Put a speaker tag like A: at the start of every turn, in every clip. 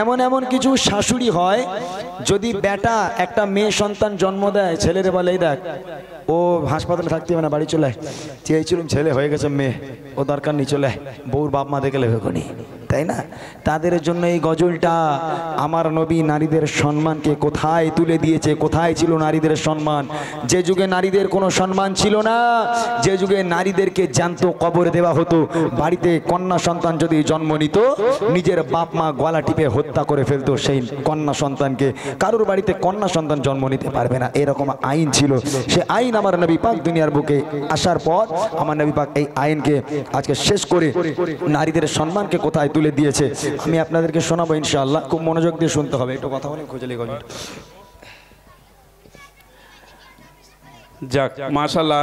A: এমন এমন কিছু শাশুড়ি হয়, যদি বেটা একটা মেয়ে সন্তান জন্ম দেয়, ছেলেরে বলে এই দেখ ও হাসপাতালে থাকতে হবে না, বাড়ি চলে চেয়েছিলাম, ছেলে হয়ে গেছে মেয়ে, ও দরকার নেই, চলে বউর বাপ মা দেখে লেবে কোনি, তাই না? তাদের জন্য এই গজলটা। আমার নবী নারীদের সম্মানকে কোথায় তুলে দিয়েছে। কোথায় ছিল নারীদের সম্মান? যে যুগে নারীদের কোনো সম্মান ছিল না, যে যুগে নারীদেরকে জ্যান্ত কবরে দেওয়া হতো, বাড়িতে কন্যা সন্তান যদি জন্ম নিত, নিজের বাপ মা গলা টিপে হত্যা করে ফেলতো সেই কন্যা সন্তানকে। কারোর বাড়িতে কন্যা সন্তান জন্ম নিতে পারবে না, এরকম আইন ছিল। সে আইন আমার নবী পাক দুনিয়ার বুকে আসার পর আমার নবী পাক এই আইনকে আজকে শেষ করে নারীদের সম্মানকে কোথায় তুলে দিয়েছে আমি আপনাদেরকে শোনাবো ইনশাআল্লাহ। খুব মনোযোগ দিয়ে শুনতে হবে, একটু কথা বলে খুঁজে লিখো।
B: যাক মাশাআল্লাহ,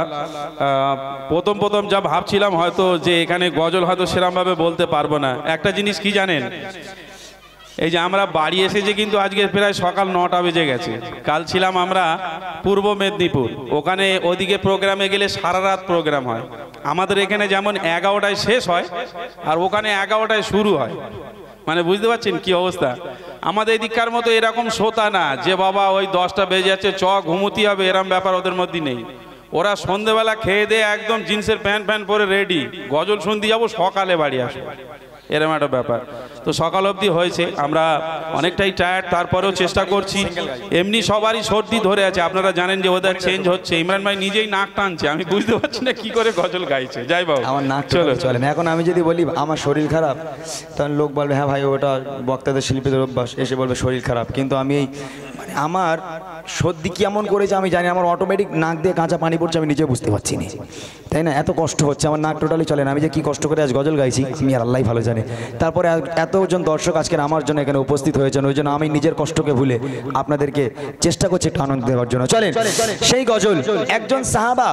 B: প্রথম যা ভাবছিলাম হয়তো যে এখানে গজল হয়তো সেরকমভাবে বলতে পারবো না। একটা জিনিস কি জানেন, এই যে আমরা বাড়ি এসেছি কিন্তু আজকে প্রায় সকাল 9টা বেজে গেছে। কাল ছিলাম আমরা পূর্ব মেদিনীপুর, ওখানে ওদিকে প্রোগ্রামে গেলে সারা রাত প্রোগ্রাম হয়। আমাদের এখানে যেমন 11টায় শেষ হয় আর ওখানে 11টায় শুরু হয়, মানে বুঝতে পারছেন কি অবস্থা। আমাদের এদিককার মতো এরকম শ্রোতা না যে বাবা ওই 10টা বেজে যাচ্ছে ঘুমুতি হবে, এরম ব্যাপার ওদের মধ্যে নেই। ওরা সন্ধেবেলা খেয়ে দিয়ে একদম জিন্সের প্যান্ট পরে রেডি, গজল শুনতে যাবো, সকালে বাড়ি আসবো, এরম একটা ব্যাপার। তো সকাল অবধি হয়েছে, আমরা অনেকটাই টায়ার্ড, তারপরেও চেষ্টা করছি। এমনি সবারই সর্দি ধরে আছে, আপনারা জানেন যে ওদের চেঞ্জ হচ্ছে। ইমরান ভাই নিজেই নাক টানছে, আমি বুঝতে পারছি না কি করে গজল গাইছে। যাই বাবু,
A: আমার নাক চলে না। এখন আমি যদি বলি আমার শরীর খারাপ, তখন লোক বলবে হ্যাঁ ভাই ওটা বক্তাদের শিল্পীদের অভ্যাস, এসে বলবে শরীর খারাপ। কিন্তু আমি এই মানে আমার সর্দি কেমন করেছে আমি জানি, আমার অটোমেটিক নাক দিয়ে কাঁচা পানি পড়ছে, আমি নিজে বুঝতে পারছি না, তাই না? এত কষ্ট হচ্ছে, আমার নাক টোটালি চলে না। আমি যে কি কষ্ট করে আজ গজল গাইছি আমি আর আল্লাহ ভালো জানে। তারপরে এতজন দর্শক আজকের আমার জন্য এখানে উপস্থিত হয়েছেন, ওই জন্য আমি নিজের কষ্টকে ভুলে আপনাদেরকে চেষ্টা করছি একটু আনন্দ দেওয়ার জন্য। চলেন সেই গজল। একজন সাহাবা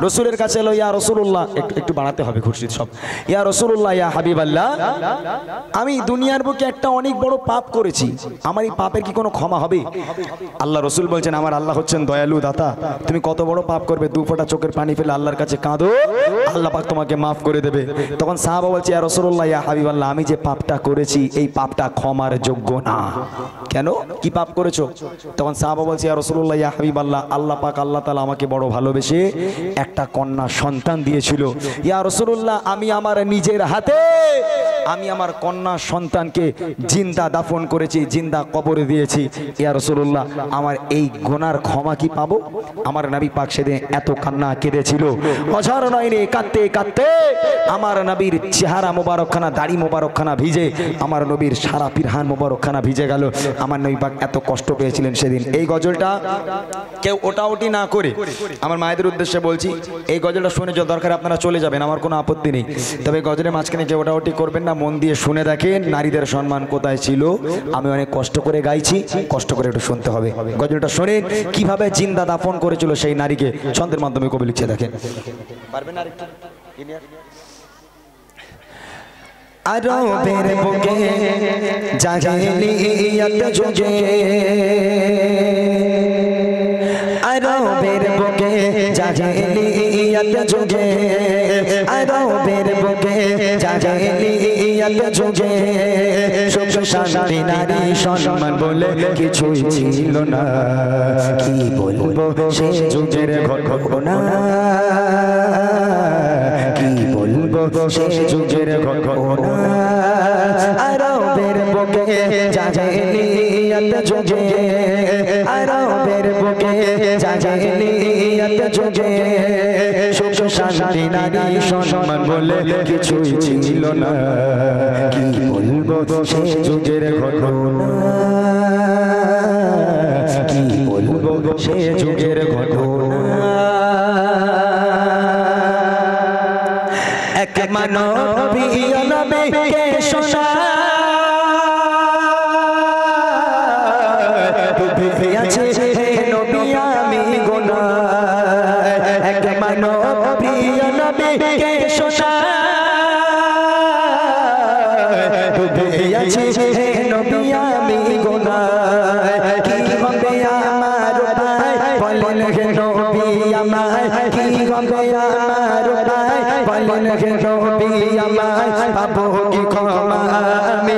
A: রসুলের কাছে এলো, ইয়া রসুল্লাহ, একটু বাড়াতে হবে খুরশিদ সব, ইয়া রসুল্লাহ ইয়া হাবিবাল্লাহ, আমি দুনিয়ার বুকে একটা অনেক বড় পাপ করেছি, আমার এই পাপের কি কোনো ক্ষমা হবে? আল্লাহ রসুল বলছেন, আমার আল্লাহ হচ্ছেন দয়ালু দাতা, তুমি কত বড় পাপ করবে, 2 ফোঁটা চোখের পানি ফেলে আল্লাহর কাছে কাঁদো, আল্লাহ পাক তোমাকে মাফ করে দেবে। তখন সাহাবা বলছে, ইয়া রাসূলুল্লাহ ইয়া হাবিবাল্লাহ, আমি যে পাপটা করেছি এই পাপটা ক্ষমার যোগ্য না। কেন, কি পাপ করেছো? তখন সাহাবা বলছে, ইয়া রাসূলুল্লাহ ইয়া হাবিবাল্লাহ, আল্লাহ পাক আল্লাহ তাআলা আমাকে বড় ভালোবেসে একটা কন্যা সন্তান দিয়েছিল। ইয়া রাসূলুল্লাহ, আমি আমার নিজের হাতে আমি আমার কন্যা সন্তানকে জিন্দা দাফন করেছি, জিন্দা কবরে দিয়েছি। ইয়া রাসূলুল্লাহ, আমার এই গুনার ক্ষমা কি পাবো? আমার নবী পাক সেদিন এত কান্না কেঁদেছিল, অঝর নয়নে কাঁদতে কাঁদতে আমার নবীর চেহারা মোবারকখানা, দাড়ি মোবারকখানা ভিজে, আমার নবীর সারা পিরহান মোবারকখানা ভিজে গেল। আমার নবী পাক এত কষ্ট পেয়েছিলেন সেদিন। এই গজলটা কেউ ওটাওটি না করে আমার মায়েদের উদ্দেশ্যে বলছি, এই গজলটা শুনে যত দরকার আপনারা চলে যাবেন, আমার কোনো আপত্তি নেই, তবে গজলের মাঝখানে কেউ ওটাওটি করবেন না, মন দিয়ে শুনে দেখেন নারীদের সম্মান কোথায় ছিল। আমি অনেক কষ্ট করে গাইছি, কষ্ট করে একটু শুনতে হবে। গজলটা শোনেন কিভাবে জিন্দা দাফন করেছিল সেই নারীকে, ছন্দের মাধ্যমে কবি লিখছে, দেখেন পারবেন আরেকটু। আরবের বুকে জাহেলিয়ত যুগে, আরবের বুকে জাহেলিয়ত যুগে, আরবের বুকে জাহেলিয়ত যুগে সুখ শান্তি নারী সম্মান বলে কিছুই ছিল না। কি বলবো সে যুগের ঘটনা, কি বলবো সে যুগের ঘটনা। আরবের বুকে জাহেলিয়ত যুগে, আরবের বুকে জাহেলিয়ত যুগে সুখ শান্তি নারী সম্মান বলে কিছুই ছিল না। কি বলবো সে যুগের ঘটনা, কি বলবো সে যুগের ঘটনা। এক মানবী নবীকে শোনা ডুবে আছে নবী আমি গুনাহ। এক মানবী নবীকে শোনা ডুবে আছে নবী আমি গুনাহ। কি হবে আমার ভাই বলেন হে নবী আমায়, কি হবে আমার ভাই বলেন হে নবী আমায়, পাবো কি ক্ষমা আমি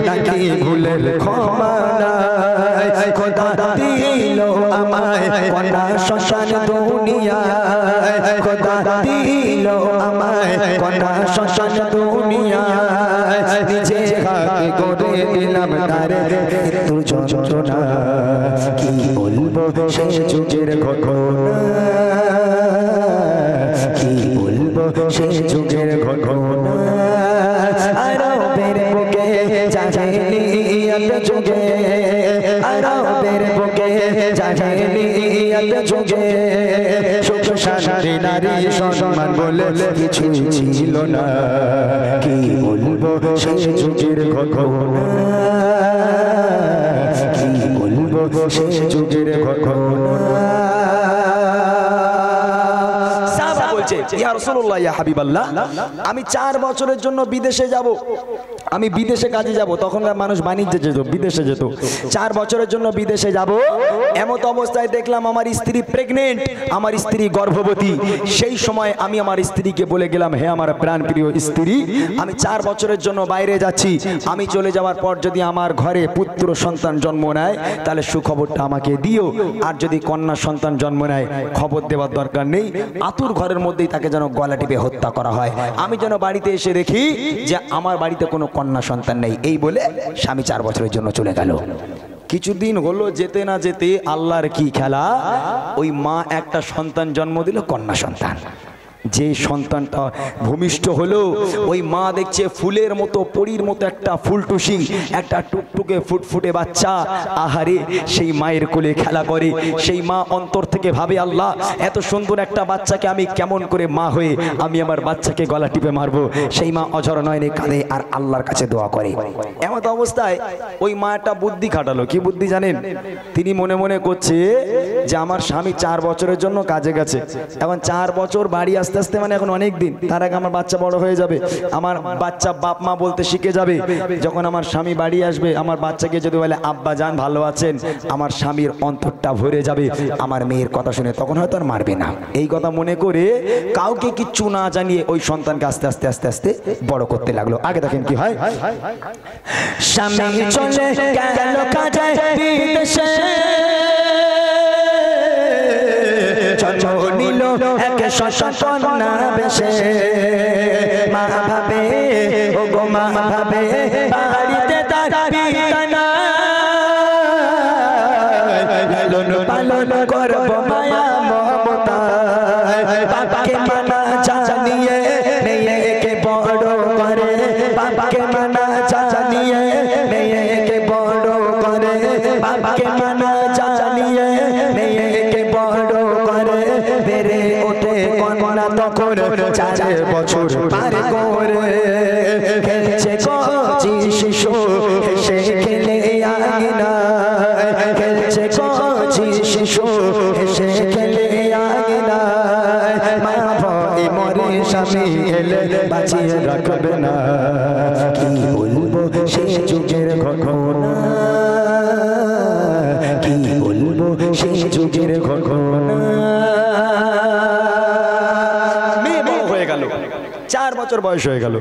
A: নাকি ভুলের ক্ষমা নাই খোদা দিল আমায় কন্যা শ্মশান দুনিয়ায় খোদা দিল আমায় কন্যা শ্মশান দুনিয়ায় নিজে হাতে করে দিলাম তারে মৃত্যু যন্ত্রণা কি বলবো সে যুগের ঘটনা কি বলবো সে যুগের ঘটনা আরবের বুকে জাহেলিয়াত যুগে আরবের বুকে জাহেলিয়াত যুগে সুখ শান্তি নারী সম্মান বলে কিছু ছিল না কি বলবো সে যুগের ঘটনা কি বলবো সে যুগের ঘটনা ইয়া রাসূলুল্লাহ ইয়া হাবিবাল্লাহ আমি 4 বছরের জন্য বিদেশে যাব আমি বিদেশে কাজে যাব তখনকার মানুষ বাণিজ্যে যেত বিদেশে যেত 4 বছরের জন্য বিদেশে যাব এমত অবস্থায় দেখলাম আমার স্ত্রী প্রেগন্যান্ট আমার স্ত্রী গর্ভবতী সেই সময় আমি আমার স্ত্রীকে বলে গেলাম হে আমার প্রাণপ্রিয় স্ত্রী আমি 4 বছরের জন্য বাইরে যাচ্ছি আমি চলে যাওয়ার পর যদি আমার ঘরে পুত্র সন্তান জন্ম নেয় তাহলে সুখবরটা আমাকে দিও আর যদি কন্যা সন্তান জন্ম নেয় খবর দেওয়ার দরকার নেই আতুর ঘরের মধ্যেই তাকে যেন গলা টিপে হত্যা করা হয় আমি যেন বাড়িতে এসে দেখি যে আমার বাড়িতে কোনো কন্যা সন্তান নেই এই বলে স্বামী 4 বছরের জন্য চলে গেল কিছুদিন হলো যেতে না যেতে আল্লাহর কি খেলা ওই মা একটা সন্তান জন্ম দিল কন্যা সন্তান যে সন্তানটা ভূমিষ্ঠ হলো ওই মা দেখছে ফুলের মতো পরীর মতো একটা ফুলটুসি একটা টুকটুকে ফুটফুটে বাচ্চা আহারে সেই মায়ের কোলে খেলা করে সেই মা অন্তর থেকে ভাবে আল্লাহ এত সুন্দর একটা বাচ্চাকে আমি কেমন করে মা হয়ে আমি আমার বাচ্চাকে গলা টিপে মারবো সেই মা অঝর নয়নে কাঁদে আর আল্লাহর কাছে দোয়া করে এমন অবস্থায় ওই মা একটা বুদ্ধি খাটালো কি বুদ্ধি জানেন তিনি মনে মনে করছে যে আমার স্বামী 4 বছরের জন্য কাজে গেছে এখন 4 বছর বাড়ি আসতে আসতে মানে এখন অনেক দিন তার আগে আমার বাচ্চা বড় হয়ে যাবে আমার বাচ্চা বাপ মা বলতে শিখে যাবে যখন আমার স্বামী বাড়ি আসবে আমার বাচ্চাকে যদি বলে আব্বা জান ভালো আছেন আমার স্বামীর অন্তরটা ভরে যাবে আমার মেয়ের কথা শুনে তখন হয়তো আর মারবে না এই কথা মনে করে কাউকে কিচ্ছু না জানিয়ে ওই সন্তানকে আস্তে আস্তে আস্তে আস্তে বড় করতে লাগলো আগে দেখেন কি হয় স্বামী চলে গেল কাজে বিদেশে জন্ম নিল এক সন্তান বেশে মা ভাবে ও গো মা ভাবে বাড়িতে তার পিতা নাই লালন পালন করব মায়া মমতা বাবাকে মানা জানিয়ে মেয়েকে বড় করে বাবাকে মানা জানিয়ে মেয়েকে বড় করে বাবাকে মানা জানিয়ে মেয়েকে বড় করে বেড়ে ওঠে কন্যা তখন 4 বছর পার করে খেলছে কচি শিশু হেসে খেলে আঙিনা খেলছে কচি শিশু হেসে খেলে আঙিনা মা ভয়ে মরে স্বামী এলে বাঁচিয়ে রাখবে না কি বলবো সে যুগের ঘটনা কি বলবো সে যুগের ঘটনা 4 বছর বয়স হয়ে গেল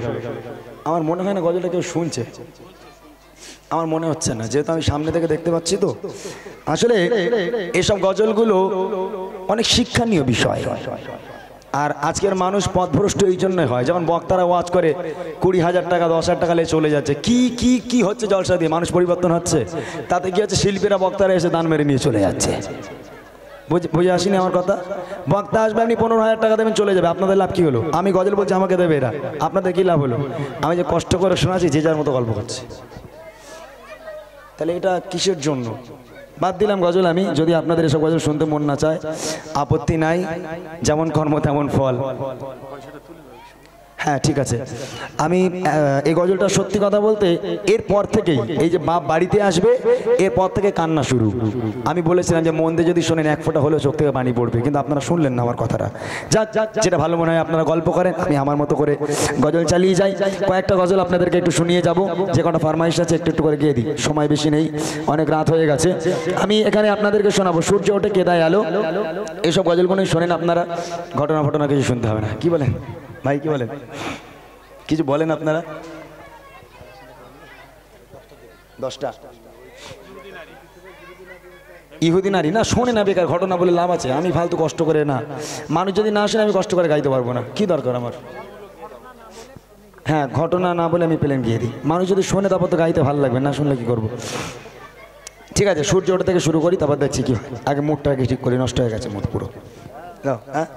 A: আমার মনে হয় না গজলটা কেউ শুনছে আমার মনে হচ্ছে না যেহেতু আমি সামনে থেকে দেখতে পাচ্ছি তো আসলে এসব গজলগুলো অনেক শিক্ষণীয় বিষয় আর আজকের মানুষ পথভ্রষ্ট এই জন্যই হয় যখন বক্তারা ওয়াজ করে 20,000 টাকা 10,000 টাকা নিয়ে চলে যাচ্ছে কি কি কি হচ্ছে জলসা দিয়ে মানুষ পরিবর্তন হচ্ছে তাতে কি হচ্ছে শিল্পীরা বক্তারা এসে দান মেরে নিয়ে চলে যাচ্ছে বুঝে আসিনি আমার কথা বক্তা আসবে আপনি 15,000 টাকা দেবেন চলে যাবে আপনাদের লাভ কি হলো আমি গজল বলছি আমাকে দেবে এরা আপনাদের কি লাভ হলো আমি যে কষ্ট করে শোনাচ্ছি যে যার মতো গল্প করছি তাহলে এটা কিসের জন্য বাদ দিলাম গজল আমি যদি আপনাদের এসব গজল শুনতে মন না চায় আপত্তি নাই যেমন কর্ম তেমন ফল হ্যাঁ ঠিক আছে আমি এই গজলটা সত্যি কথা বলতে এরপর থেকেই এই যে বাপ বাড়িতে আসবে এরপর থেকে কান্না শুরু আমি বলেছিলাম যে মন দিয়ে যদি শোনেন 1 ফোঁটা হলেও চোখ থেকে পানি পড়বে কিন্তু আপনারা শুনলেন না আমার কথাটা যাক যেটা ভালো মনে হয় আপনারা গল্প করেন আমি আমার মতো করে গজল চালিয়ে যাই কয়েকটা গজল আপনাদেরকে একটু শুনিয়ে যাব যে কটা ফরমাইশ আছে একটু একটু করে গিয়ে দিই সময় বেশি নেই অনেক রাত হয়ে গেছে আমি এখানে আপনাদেরকে শোনাবো সূর্য ওঠে কেদায় আলো এসব গজলগুলোই শোনেন আপনারা ঘটনা ফটনা কিছু শুনতে হবে না কি বলেন ভাই কি বলেন কিছু বলেন আপনারা 10টা ইহুদি নারী না, শোনে না, বেকার ঘটনা বলে লাভ আছে? আমি ফালতু কষ্ট করে না, মানুষ যদি না শোনে আমি কষ্ট করে গাইতে পারবো না, কি দরকার আমার? হ্যাঁ, ঘটনা না বলে আমি প্লেন গিয়ে দিই, মানুষ যদি শোনে তারপর তো গাইতে ভালো লাগবে, না শুনলে কি করবো? ঠিক আছে, সূর্য ওঠা থেকে শুরু করি, তারপর দেখছি কি হয়। আগে মুডটা আগে ঠিক করি, নষ্ট হয়ে গেছে মুড পুরো। হ্যাঁ